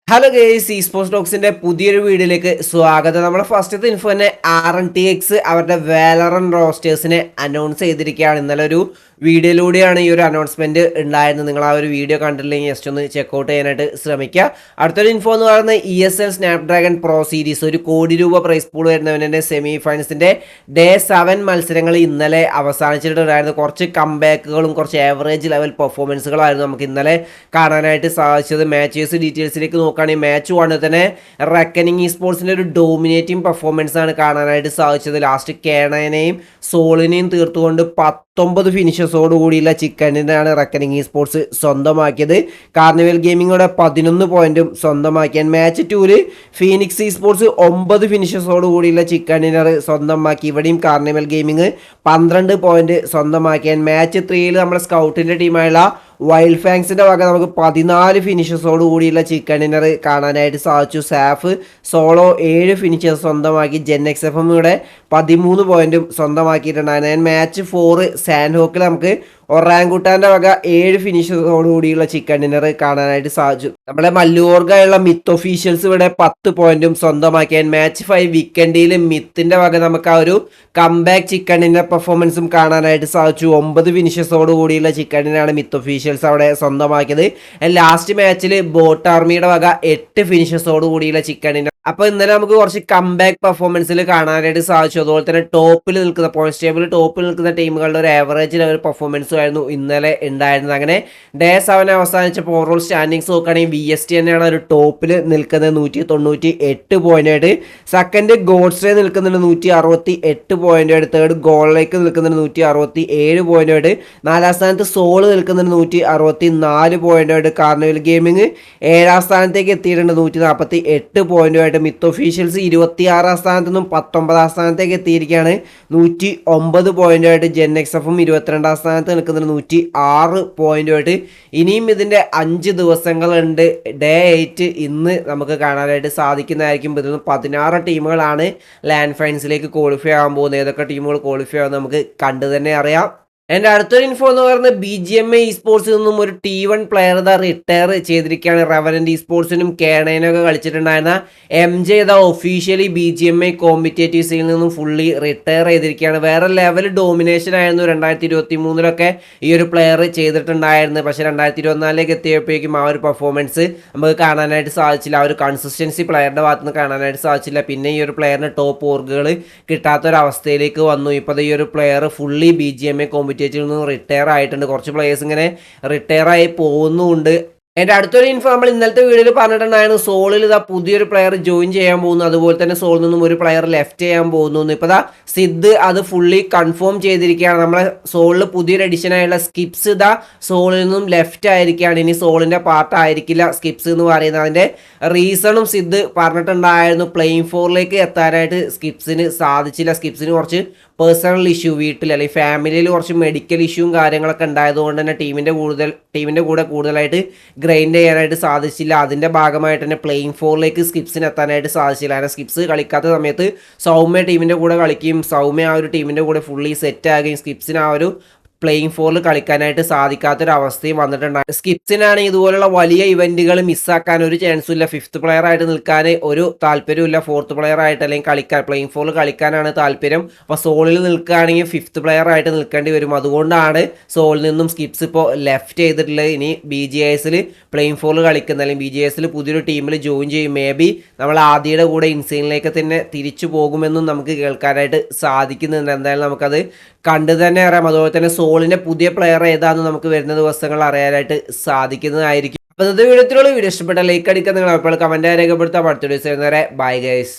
Hello guys ഈ sports ടോക്സിന്റെ പുതിയൊരു വീഡിയോയിലേക്ക് സ്വാഗതം. നമ്മുടെ ഫസ്റ്റത്തെ ഇൻഫോ തന്നെ RNTX അവരുടെ വാലറൻ റോസ്റ്റേഴ്സിനെ അനൗൺസ് ചെയ്തിരിക്കുകയാണ്. ഇന്നലെ ഒരു വീഡിയോയിലൂടെയാണ് ഈ ഒരു അനൗൺസ്മെന്റ് ഉണ്ടായിരുന്നത്. നിങ്ങൾ ആ ഒരു വീഡിയോ കണ്ടില്ലെങ്കിൽ ജസ്റ്റ് ഒന്ന് ചെക്കൗട്ട് ചെയ്യാനായിട്ട് ശ്രമിക്കുക. അടുത്തൊരു ഇൻഫോ എന്ന് പറയുന്നത് ESL സ്നാപ്ഡ്രാഗൺ പ്രോ സീരീസ് ഒരു കോടി രൂപ പ്രൈസ് പൂൾ വരുന്നവൻ്റെ സെമി ഫൈനൽസിന്റെ ഡേ 7 മത്സരങ്ങൾ ഇന്നലെ അവസാനിച്ചിട്ടുണ്ടായിരുന്നു. കുറച്ച് കംബാക്കുകളും കുറച്ച് ആവറേജ് ലെവൽ പെർഫോമൻസുകളായിരുന്നു നമുക്ക് ഇന്നലെ കാണാനായിട്ട് സാധിച്ചത്. മാച്ചേഴ്സ് ഡീറ്റെയിൽസിലേക്ക് നോക്കുകയാണെങ്കിൽ മാച്ച് കൊണ്ട് തന്നെ റെക്കനിങ് ഈ സ്പോർട്സിൻ്റെ ഒരു ഡോമിനേറ്റിംഗ് പെർഫോമൻസ് ആണ് കാണാനായിട്ട് സാധിച്ചത്. ലാസ്റ്റ് കേണനെയും സോളിനെയും തീർത്തുകൊണ്ട് 19 ഫിനിഷേഴ്സോട് കൂടിയുള്ള ചിക്കനിനാണ് റെക്കനിങ് ഈ സ്പോർട്സ് സ്വന്തമാക്കിയത്. കാർണിവൽ ഗെയിമിങ്ങോടെ 11 പോയിന്റും സ്വന്തമാക്കിയാൻ മാച്ച് 2 ഫീനിക്സ് ഈ സ്പോർട്സ് 9 ഫിനിഷേഴ്സോട് കൂടിയുള്ള ചിക്കൻ ഡിന്നർ സ്വന്തമാക്കി. ഇവിടെയും കാർണിവൽ ഗെയിമിങ് 12 പോയിന്റ് സ്വന്തമാക്കിയാൻ മാച്ച് 3 നമ്മുടെ സ്കൗട്ടിൻ്റെ ടീമായുള്ള വൈൽഡ് ഫാങ്സിൻ്റെ വക നമുക്ക് 14 ഫിനിഷേഴ്സോട് കൂടിയുള്ള ചിക്കൻ ഡിന്നർ കാണാനായിട്ട് സാധിച്ചു. സാഫ് സോളോ 7 ഫിനിഷേഴ്സ് സ്വന്തമാക്കി. JenXFM 13 പോയിന്റും സ്വന്തമാക്കിയിട്ടുണ്ടായിരുന്നു. മാച്ച് 4 സാൻഹോക്കിൽ നമുക്ക് ഒറാങ്കുട്ടാൻ്റെ വക 7 ഫിനിഷേഴ്സോട് കൂടിയുള്ള ചിക്കൻ ഡിന്നർ കാണാനായിട്ട് സാധിച്ചു. നമ്മുടെ മല്ലൂർഗായുള്ള മിത്ത് ഒഫീഷ്യൽസ് 10 പോയിന്റും സ്വന്തമാക്കിയാൻ മാച്ച് 5 വീക്കെൻഡിൽ മിത്തിൻ്റെ വക നമുക്ക് ആ ഒരു കംബാക്ക് ചിക്കൻ ഡിന്നർ പെർഫോമൻസും കാണാനായിട്ട് സാധിച്ചു. 9 ഫിനിഷേഴ്സോട് കൂടിയുള്ള ചിക്കൻ ഡിന്നറാണ് മിത്ത് ഒഫീഷ്യൽസ് അവിടെ സ്വന്തമാക്കിയത്. ലാസ്റ്റ് മാച്ചിൽ ബോട്ട് ആർമിയുടെ വക 8 ഫിനിഷേഴ്സോട് കൂടിയുള്ള ചിക്കൻ ഡിന്നർ. അപ്പോൾ ഇന്നലെ നമുക്ക് കുറച്ച് കംബാക്ക് പെർഫോമൻസിൽ കാണാനായിട്ട് സാധിച്ചു. അതുപോലെ തന്നെ ടോപ്പിൽ നിൽക്കുന്ന പോയിന്റ്സ് ടേബിൾ ടോപ്പിൽ നിൽക്കുന്ന ടീമുകളുടെ ഒരു ആവറേജ് ലെവൽ പെർഫോമൻസും ആയിരുന്നു ഇന്നലെ ഉണ്ടായിരുന്നത്. അങ്ങനെ ഡേ 7 അവസാനിച്ചപ്പോൾ ഓവറോൾ സ്റ്റാൻഡിങ്സ് നോക്കുകയാണെങ്കിൽ VST തന്നെയാണ് ഒരു ടോപ്പിൽ നിൽക്കുന്നത് 198 പോയിന്റായിട്ട്. സെക്കൻഡ് ഗോഡ്സ്ഡേ നിൽക്കുന്നുണ്ട് 168 പോയിന്റായിട്ട്. തേർഡ് ഗോളിലേക്ക് നിൽക്കുന്നുണ്ട് 167 പോയിന്റായിട്ട്. 4ാം സ്ഥാനത്ത് സോള് നിൽക്കുന്നുണ്ട് 164 പോയിന്റായിട്ട്. കാർണിവൽ ഗെയിമിങ് 7ാം സ്ഥാനത്തേക്ക് എത്തിയിട്ടുണ്ട് 148 പോയിന്റുമായിട്ട്. മിത്ത് ഒഫീഷ്യൽസ് 26ാം സ്ഥാനത്ത് നിന്നും 19ാം സ്ഥാനത്തേക്ക് എത്തിയിരിക്കുകയാണ് 109 പോയിന്റുമായിട്ട്. JenXFM 22ാം സ്ഥാനത്ത് നിൽക്കുന്നത് 106 പോയിന്റുമായിട്ട്. ഇനിയും ഇതിൻ്റെ 5 ദിവസങ്ങളുണ്ട്. ഡേ 8 ഇന്ന് നമുക്ക് കാണാനായിട്ട് സാധിക്കുന്നതായിരിക്കും. ഇതിൽ 16 ടീമുകളാണ് ലാൻഡ് ഫൈൻസിലേക്ക് ക്വാളിഫൈ ആകാൻ പോകുന്നത്. ഏതൊക്കെ ടീമുകൾ ക്വാളിഫൈ ആകുമെന്ന് നമുക്ക് കണ്ടു തന്നെ അറിയാം. എൻ്റെ അടുത്തൊരു ഇൻഫോ എന്ന് പറയുന്നത് BGMA ഈ സ്പോർട്സിൽ നിന്നും ഒരു T1 പ്ലെയർ റിട്ടയർ ചെയ്തിരിക്കുകയാണ്. റെവനന്റ് ഈ സ്പോർട്സിനും കേണേനൊക്കെ കളിച്ചിട്ടുണ്ടായിരുന്ന MJ ഒഫീഷ്യലി BGMA കോമ്പറ്റേറ്റീവ്സിൽ നിന്നും ഫുള്ളി റിട്ടയർ ചെയ്തിരിക്കുകയാണ്. വേറെ ലെവൽ ഡോമിനേഷൻ ആയിരുന്നു 2023 ഈ ഒരു പ്ലെയർ ചെയ്തിട്ടുണ്ടായിരുന്നത്. പക്ഷേ 2024 എത്തിയപ്പോഴേക്കും ആ ഒരു പെർഫോമൻസ് നമുക്ക് കാണാനായിട്ട് സാധിച്ചില്ല. ആ ഒരു കൺസിസ്റ്റൻസി പ്ലെയറുടെ ഭാഗത്ത് നിന്ന് കാണാനായിട്ട് സാധിച്ചില്ല. പിന്നെ ഈ ഒരു പ്ലെയറിന് ടോപ്പ് ഓർഗുകൾ കിട്ടാത്തൊരവസ്ഥയിലേക്ക് വന്നു. ഇപ്പോൾ ഈ ഒരു പ്ലെയർ ഫുള്ളി BGMA കോമ്പറ്റേറ്റീവ് നിന്ന് റിട്ടയർ ആയിട്ടുണ്ട്. കുറച്ച് പ്ലേയേഴ്സ് ഇങ്ങനെ റിട്ടയർ ആയി പോകുന്നുണ്ട്. എൻ്റെ അടുത്തൊരു ഇൻഫോ നമ്മൾ ഇന്നലത്തെ വീഡിയോയിൽ പറഞ്ഞിട്ടുണ്ടായിരുന്നു. സോളിൽ പുതിയൊരു പ്ലെയർ ജോയിൻ ചെയ്യാൻ പോകുന്നു. അതുപോലെ തന്നെ സോളിൽ നിന്നും ഒരു പ്ലെയർ ലെഫ്റ്റ് ചെയ്യാൻ പോകുന്നു. ഇപ്പോൾ സിദ് അത് ഫുള്ളി കൺഫേം ചെയ്തിരിക്കുകയാണ്. നമ്മളെ സോളിൽ പുതിയൊരു എഡിഷനായുള്ള സ്കിപ്സ് സോളിൽ നിന്നും ലെഫ്റ്റ് ആയിരിക്കുകയാണ്. ഇനി സോളിൻ്റെ പാർട്ട് ആയിരിക്കില്ല സ്കിപ്സ് എന്ന് പറയുന്നത്. അതിൻ്റെ റീസണും സിദ് പറഞ്ഞിട്ടുണ്ടായിരുന്നു. പ്ലേയിങ് 4ലേക്ക് എത്താനായിട്ട് സ്കിപ്സിന് സാധിച്ചില്ല. സ്കിപ്സിന് കുറച്ച് പേഴ്സണൽ ഇഷ്യൂ വീട്ടിൽ അല്ലെങ്കിൽ ഫാമിലിയിൽ കുറച്ച് മെഡിക്കൽ ഇഷ്യൂവും കാര്യങ്ങളൊക്കെ ഉണ്ടായതുകൊണ്ട് തന്നെ ടീമിൻ്റെ കൂടെ കൂടുതലായിട്ട് ഗ്രൈൻഡ് ചെയ്യാനായിട്ട് സാധിച്ചില്ല. അതിൻ്റെ ഭാഗമായിട്ട് തന്നെ പ്ലേയിങ് 4ലേക്ക് സ്കിപ്സിന് എത്താനായിട്ട് സാധിച്ചില്ല. അങ്ങനെ സ്കിപ്സ് കളിക്കാത്ത സമയത്ത് സൗമ്യ ടീമിൻ്റെ കൂടെ കളിക്കുകയും സൗമ്യ ആ ഒരു ടീമിൻ്റെ കൂടെ ഫുള്ളി സെറ്റ് ആകുകയും സ്കിപ്സിന് ആ ഒരു പ്ലേയിങ് 4 കളിക്കാനായിട്ട് സാധിക്കാത്തൊരവസ്ഥയും വന്നിട്ടുണ്ടായി. സ്കിപ്സിനാണ് ഇതുപോലുള്ള വലിയ ഇവന്റുകൾ മിസ്സാക്കാൻ ഒരു ചാൻസും ഇല്ല. 5th പ്ലെയർ ആയിട്ട് നിൽക്കാൻ ഒരു താല്പര്യമില്ല. 4th പ്ലെയർ ആയിട്ട് അല്ലെങ്കിൽ പ്ലേയിങ് 4 കളിക്കാനാണ് താല്പര്യം. അപ്പോൾ സോളിൽ നിൽക്കുകയാണെങ്കിൽ 5th പ്ലെയർ ആയിട്ട് നിൽക്കേണ്ടി വരും. അതുകൊണ്ടാണ് സോളിൽ നിന്നും സ്കിപ്സ് ഇപ്പോൾ ലെഫ്റ്റ് ചെയ്തിട്ടുള്ളത്. ഇനി BGISൽ പ്ലേയിങ് 4 കളിക്കുന്ന അല്ലെങ്കിൽ BGISൽ പുതിയൊരു ടീമിൽ ജോയിൻ ചെയ്യും. മേ ബി നമ്മൾ ആദ്യയുടെ കൂടെ ഇൻസൈനിലേക്ക് തന്നെ തിരിച്ചു പോകുമെന്നും നമുക്ക് കേൾക്കാനായിട്ട് സാധിക്കുന്നുണ്ട്. എന്തായാലും നമുക്കത് കണ്ടു തന്നെ അറിയാം. അതുപോലെ തന്നെ സോളിൻ്റെ പുതിയ പ്ലെയർ ഏതാണെന്ന് നമുക്ക് വരുന്ന ദിവസങ്ങൾ അറിയാനായിട്ട് സാധിക്കുന്നതായിരിക്കും. അപ്പോൾ ഇന്നത്തെ വീഡിയോ ഇഷ്ടപ്പെട്ട ലൈക്ക് അടിക്കാൻ നിങ്ങൾ അപ്പോൾ കമൻറ്റ് രേഖപ്പെടുത്താം. അടുത്ത വീഡിയോസ് വരുന്നവരെ ബൈ ഗൈസ്.